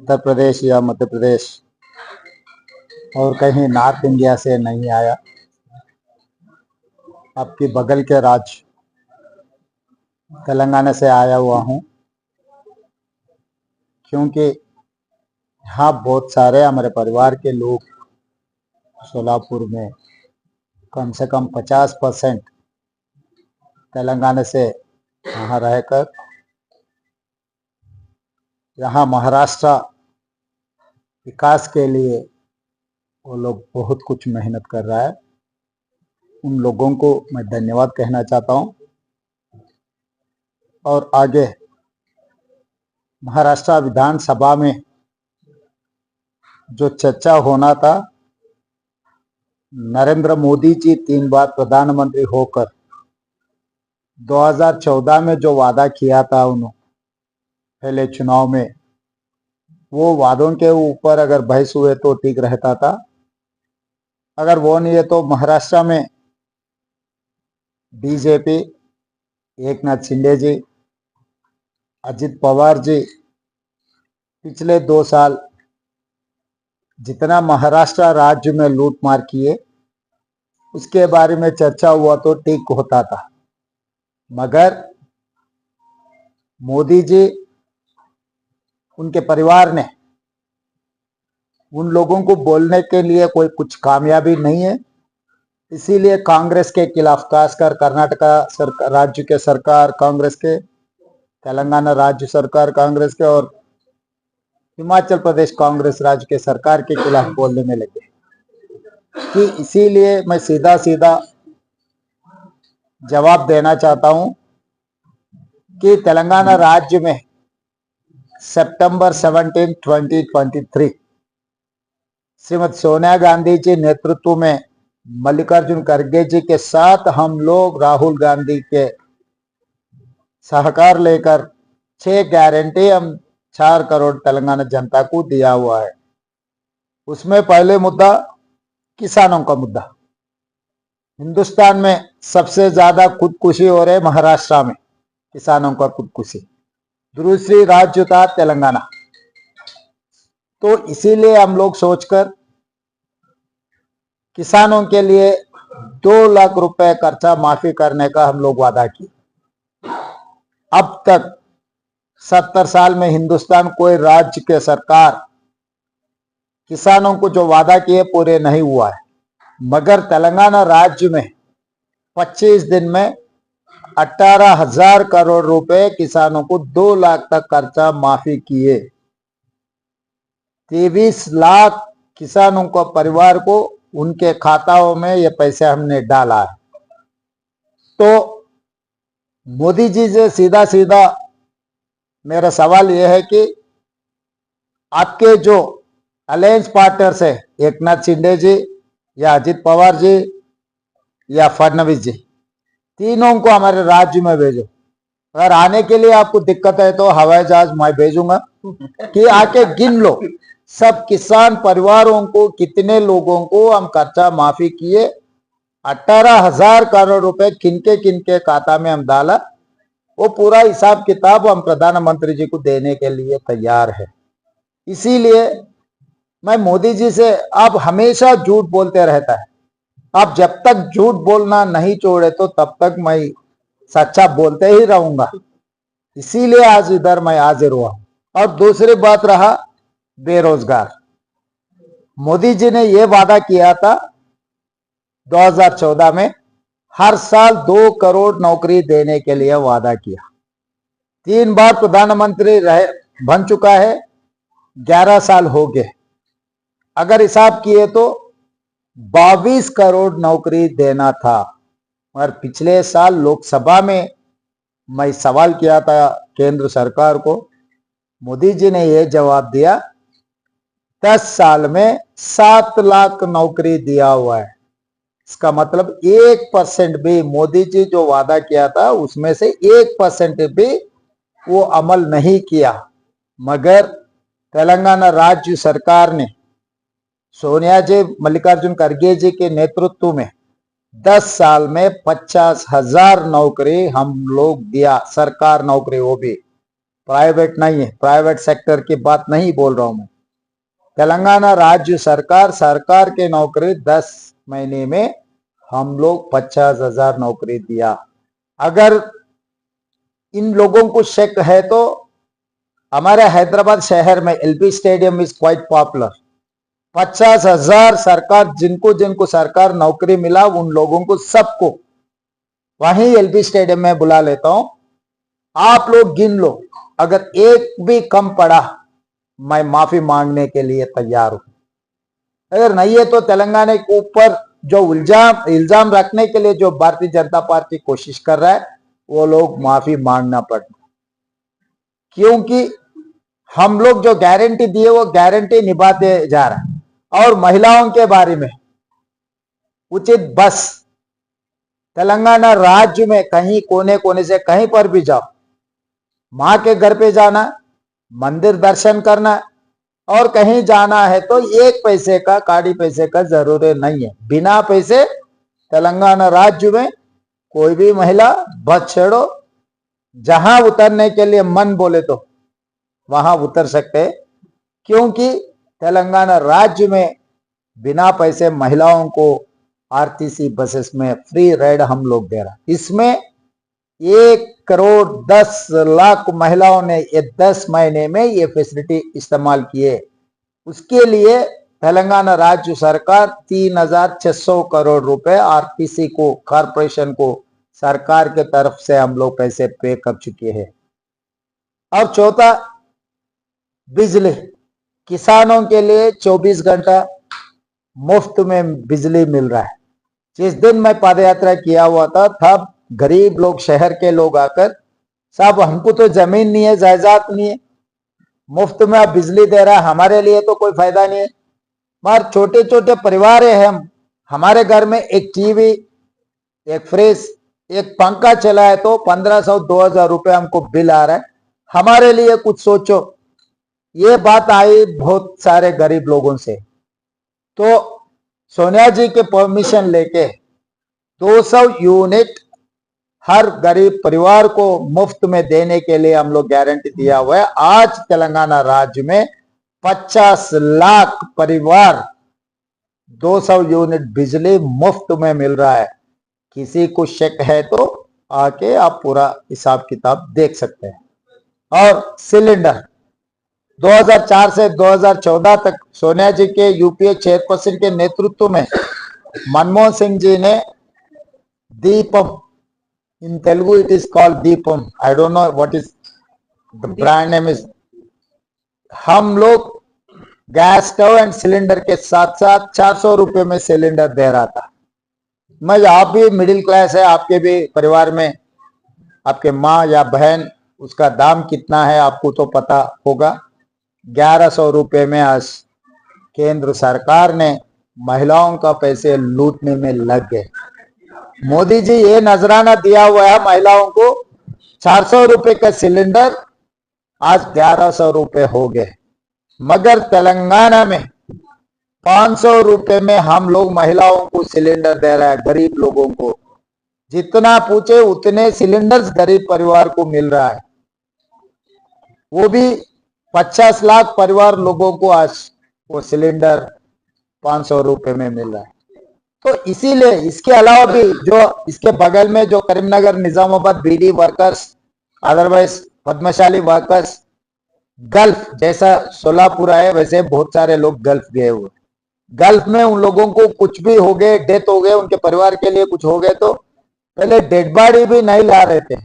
उत्तर प्रदेश या मध्य प्रदेश और कहीं नॉर्थ इंडिया से नहीं आया। आपकी बगल के राज्य तेलंगाना से आया हुआ हूँ, क्योंकि यहाँ बहुत सारे हमारे परिवार के लोग सोलापुर में कम से कम 50% तेलंगाना से यहाँ रहकर यहाँ महाराष्ट्र विकास के लिए वो लोग बहुत कुछ मेहनत कर रहा है। उन लोगों को मैं धन्यवाद कहना चाहता हूँ। और आगे महाराष्ट्र विधानसभा में जो चर्चा होना था, नरेंद्र मोदी जी 3 बार प्रधानमंत्री होकर 2014 में जो वादा किया था उन्होंने पहले चुनाव में, वो वादों के ऊपर अगर बहस हुए तो ठीक रहता था। अगर वो नहीं है तो महाराष्ट्र में बीजेपी, एकनाथ शिंदे जी, अजित पवार जी पिछले 2 साल जितना महाराष्ट्र राज्य में लूटमार किए उसके बारे में चर्चा हुआ तो ठीक होता था। मगर मोदी जी, उनके परिवार ने उन लोगों को बोलने के लिए कोई कुछ कामयाबी नहीं है। इसीलिए कांग्रेस के खिलाफ, खासकर कर्नाटका राज्य के सरकार कांग्रेस के, तेलंगाना राज्य सरकार कांग्रेस के और हिमाचल प्रदेश कांग्रेस राज्य के सरकार के खिलाफ बोलने में लगे कि इसीलिए मैं सीधा सीधा जवाब देना चाहता हूं कि तेलंगाना राज्य में सितंबर 17, 2023 श्रीमती सोनिया गांधी जी नेतृत्व में मल्लिकार्जुन खड़गे जी के साथ हम लोग राहुल गांधी के सहकार लेकर 6 गारंटी हम 4 करोड़ तेलंगाना जनता को दिया हुआ है। उसमें पहले मुद्दा किसानों का मुद्दा। हिंदुस्तान में सबसे ज्यादा खुदकुशी हो रहे महाराष्ट्र में, किसानों का खुदकुशी। दूसरी राज्य था तेलंगाना। तो इसीलिए हम लोग सोचकर किसानों के लिए 2 लाख रुपए खर्चा माफी करने का हम लोग वादा किया। अब तक 70 साल में हिंदुस्तान कोई राज्य के सरकार किसानों को जो वादा किए पूरे नहीं हुआ है। मगर तेलंगाना राज्य में 25 दिन में 18,000 करोड़ रुपए किसानों को 2 लाख तक खर्चा माफी किए। 23 लाख किसानों को, परिवार को उनके खाताओं में ये पैसे हमने डाला है। तो मोदी जी से सीधा सीधा मेरा सवाल यह है कि आपके जो अलायंस पार्टनर्स है, एकनाथ शिंदे जी या अजित पवार जी या फडणवीस जी, तीनों को हमारे राज्य में भेजो। अगर आने के लिए आपको दिक्कत है तो हवाई जहाज मैं भेजूंगा कि आके गिन लो सब किसान परिवारों को, कितने लोगों को हम खर्चा माफी किए। 18,000 करोड़ रुपए किनके खाता में हम डाला, वो पूरा हिसाब किताब हम प्रधानमंत्री जी को देने के लिए तैयार है। इसीलिए मैं मोदी जी से, आप हमेशा झूठ बोलते रहता है, आप जब तक झूठ बोलना नहीं छोड़े तो तब तक मैं सच्चा बोलते ही रहूंगा। इसीलिए आज इधर मैं हाजिर हुआ। और दूसरी बात रहा बेरोजगार। मोदी जी ने यह वादा किया था 2014 में, हर साल 2 करोड़ नौकरी देने के लिए वादा किया। 3 बार प्रधानमंत्री रहे, बन चुका है, 11 साल हो गए। अगर हिसाब किए तो 22 करोड़ नौकरी देना था। और पिछले साल लोकसभा में मैं सवाल किया था केंद्र सरकार को, मोदी जी ने यह जवाब दिया 10 साल में 7 लाख नौकरी दिया हुआ है। इसका मतलब 1% भी मोदी जी जो वादा किया था उसमें से 1% भी वो अमल नहीं किया। मगर तेलंगाना राज्य सरकार ने सोनिया जी, मल्लिकार्जुन खड़गे जी के नेतृत्व में 10 साल में 50,000 नौकरी हम लोग दिया, सरकार नौकरी वो भी। प्राइवेट नहीं है, प्राइवेट सेक्टर की बात नहीं बोल रहा हूं मैं। तेलंगाना राज्य सरकार के नौकरी 10 महीने में हम लोग 50,000 नौकरी दिया। अगर इन लोगों को शक है तो हमारे हैदराबाद शहर में LB stadium is quite popular. 50,000 सरकार, जिनको जिनको सरकार नौकरी मिला उन लोगों को सबको वहीं एलबी स्टेडियम में बुला लेता हूं। आप लोग गिन लो, अगर एक भी कम पड़ा मैं माफी मांगने के लिए तैयार हूं। अगर नहीं है तो तेलंगाना के ऊपर जो इल्जाम रखने के लिए जो भारतीय जनता पार्टी कोशिश कर रहा है वो लोग माफी मांगना पड़ता, क्योंकि हम लोग जो गारंटी दिए वो गारंटी निभाते जा रहा है। और महिलाओं के बारे में उचित बस, तेलंगाना राज्य में कहीं कोने कोने से कहीं पर भी जाओ, मां के घर पे जाना, मंदिर दर्शन करना और कहीं जाना है तो 1 पैसे का, काड़ी पैसे का जरूरत नहीं है। बिना पैसे तेलंगाना राज्य में कोई भी महिला बस छेड़ो, जहां उतरने के लिए मन बोले तो वहां उतर सकते हैं, क्योंकि तेलंगाना राज्य में बिना पैसे महिलाओं को आरटीसी बसेस में फ्री राइड हम लोग दे रहा। इसमें 1,10,00,000 महिलाओं ने ये 10 महीने में ये फैसिलिटी इस्तेमाल किए। उसके लिए तेलंगाना राज्य सरकार 3,600 करोड़ रुपए आरटीसी को, कॉरपोरेशन को सरकार के तरफ से हम लोग पैसे पे कर चुके हैं। और चौथा, बिजली, किसानों के लिए 24 घंटा मुफ्त में बिजली मिल रहा है। जिस दिन मैं पदयात्रा किया हुआ था तब गरीब लोग, शहर के लोग आकर, साहब हमको तो जमीन नहीं है, जायदाद नहीं है, मुफ्त में आप बिजली दे रहा है, हमारे लिए तो कोई फायदा नहीं है। मगर छोटे छोटे परिवार है हम, हमारे घर में एक टीवी, एक फ्रिज, एक पंखा चला है तो 1,500-2,000 रुपए हमको बिल आ रहा है। हमारे लिए कुछ सोचो। ये बात आई बहुत सारे गरीब लोगों से, तो सोनिया जी के परमिशन लेके 200 यूनिट हर गरीब परिवार को मुफ्त में देने के लिए हम लोग गारंटी दिया हुआ है। आज तेलंगाना राज्य में 50 लाख परिवार 200 यूनिट बिजली मुफ्त में मिल रहा है। किसी को शक है तो आके आप पूरा हिसाब किताब देख सकते हैं। और सिलेंडर 2004 से 2014 तक सोनिया जी के यूपीए चेयरपर्सन के नेतृत्व में मनमोहन सिंह जी ने Deepam, in Telugu it is called Deepam, I don't know what is the brand name is, हम लोग गैस स्टोव एंड सिलेंडर के साथ साथ 400 रुपए में सिलेंडर दे रहा था। मैं, आप भी मिडिल क्लास है, आपके भी परिवार में आपके माँ या बहन, उसका दाम कितना है आपको तो पता होगा। 1,100 रुपए में आज केंद्र सरकार ने महिलाओं का पैसे लूटने में लग गए। मोदी जी ये नजराना दिया हुआ है महिलाओं को, 400 रुपए का सिलेंडर आज 1,100 रुपए हो गए। मगर तेलंगाना में 500 रुपए में हम लोग महिलाओं को सिलेंडर दे रहा है। गरीब लोगों को जितना पूछे उतने सिलेंडर्स गरीब परिवार को मिल रहा है। वो भी 50 लाख परिवार लोगों को आज वो सिलेंडर 500 रुपए में मिल रहा है। तो इसीलिए इसके अलावा भी जो इसके बगल में जो Karimnagar, Nizamabad BD workers, otherwise Padmashali workers, gulf जैसा सोलापुर है, वैसे बहुत सारे लोग गल्फ गए हुए। गल्फ में उन लोगों को कुछ भी हो गए, डेथ हो गए, उनके परिवार के लिए कुछ हो गए तो पहले डेड बॉडी भी नहीं ला रहे थे।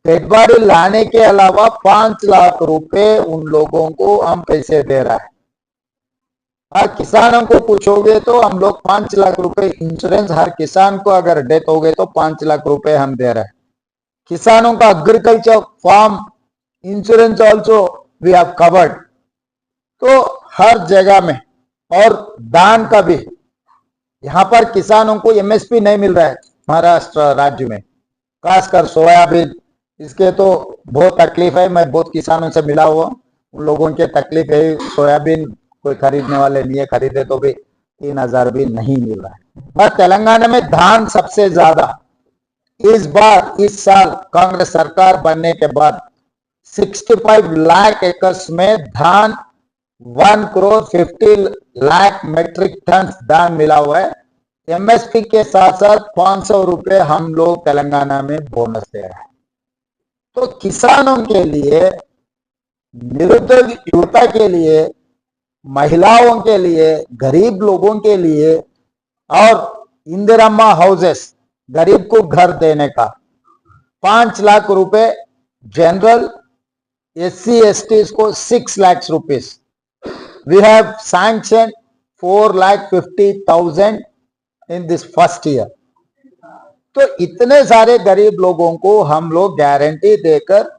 डेड बॉडी लाने के अलावा 5 लाख रुपए उन लोगों को हम पैसे दे रहा है। और किसानों को पूछोगे तो हम लोग 5 लाख रुपए इंश्योरेंस, हर किसान को अगर डेथ हो गए तो 5 लाख रुपए हम दे रहे हैं। किसानों का agriculture farm insurance also we have covered. तो हर जगह में, और दान का भी, यहाँ पर किसानों को एमएसपी नहीं मिल रहा है महाराष्ट्र राज्य में, खासकर सोयाबीन, इसके तो बहुत तकलीफ है। मैं बहुत किसानों से मिला हुआ, उन लोगों के तकलीफ है, सोयाबीन कोई खरीदने वाले नहीं है, खरीदे तो भी 3,000 भी नहीं मिल रहा है। और तेलंगाना में धान सबसे ज्यादा इस बार, इस साल कांग्रेस सरकार बनने के बाद 65 लाख एकर्स में धान 1,50,00,000 मेट्रिक टन धान मिला हुआ है। एमएसपी के साथ साथ 500 रुपए हम लोग तेलंगाना में बोनस दे रहे हैं। तो किसानों के लिए, निरुद्योग युवता के लिए, महिलाओं के लिए, गरीब लोगों के लिए और इंदिराम्मा हाउसेस, गरीब को घर देने का 5 लाख रुपए, जनरल SC STs को 6 lakhs rupees. We have sanctioned 4,50,000 in this first year. तो इतने सारे गरीब लोगों को हम लोग गारंटी देकर